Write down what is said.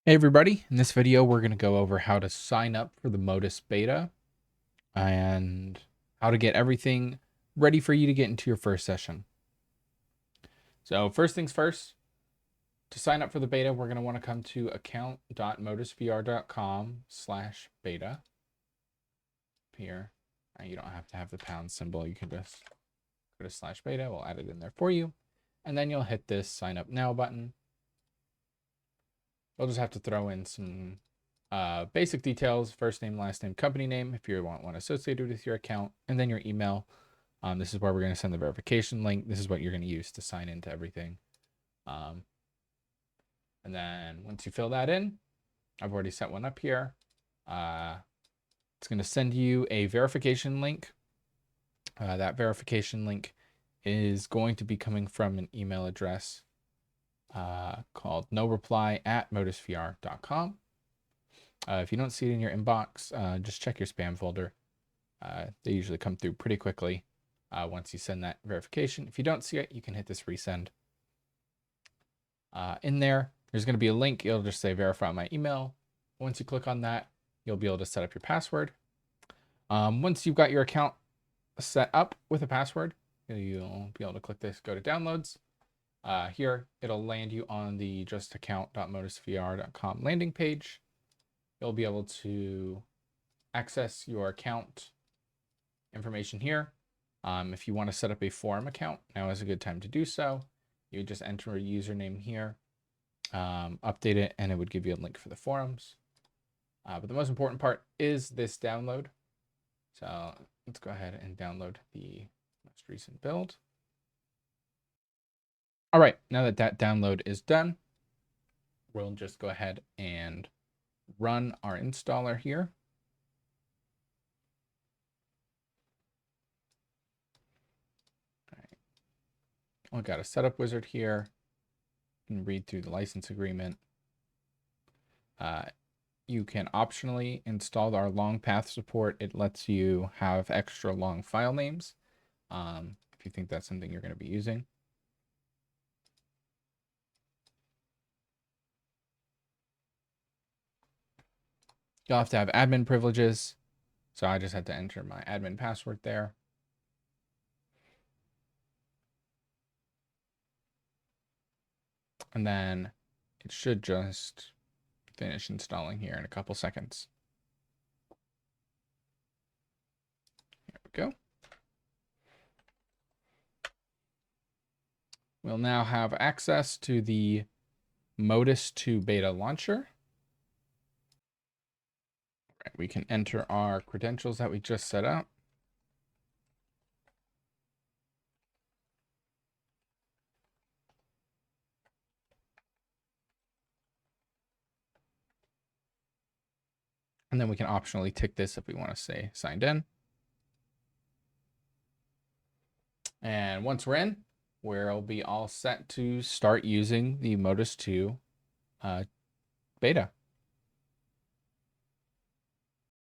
Hey everybody, in this video we're going to go over how to sign up for the Modus beta and how to get everything ready for you to get into your first session. So first things first, to sign up for the beta, we're going to want to come to account.modusvr.com/beta. Here, you don't have to have the pound symbol, you can just go to /beta, we'll add it in there for you. And then you'll hit this sign up now button. You'll just have to throw in some basic details: first name, last name, company name, if you want one associated with your account, and then your email. This is where we're going to send the verification link. This is what you're going to use to sign into everything. And then once you fill that in, I've already set one up here. It's going to send you a verification link. That verification link is going to be coming from an email address called noreply@modusvr.com. If you don't see it in your inbox, just check your spam folder. They usually come through pretty quickly once you send that verification. If you don't see it, you can hit this resend. In there's going to be a link. It'll just say verify my email. Once you click on that, you'll be able to set up your password. Once you've got your account set up with a password, you'll be able to click this, go to downloads. Here, it'll land you on the justaccount.modusvr.com landing page. You'll be able to access your account information here. If you want to set up a forum account, now is a good time to do so. You just enter a username here, update it, and it would give you a link for the forums. But the most important part is this download. So let's go ahead and download the most recent build. All right, now that that download is done, we'll just go ahead and run our installer here. All right. I've got a setup wizard here. You can read through the license agreement. You can optionally install our long path support. It lets you have extra long file names if you think that's something you're going to be using. You'll have to have admin privileges. So I just had to enter my admin password there. And then it should just finish installing here in a couple seconds. Here we go. We'll now have access to the Modus 2 beta launcher. We can enter our credentials that we just set up. And then we can optionally tick this if we want to say signed in. And once we're in, we'll be all set to start using the Modus 2 beta.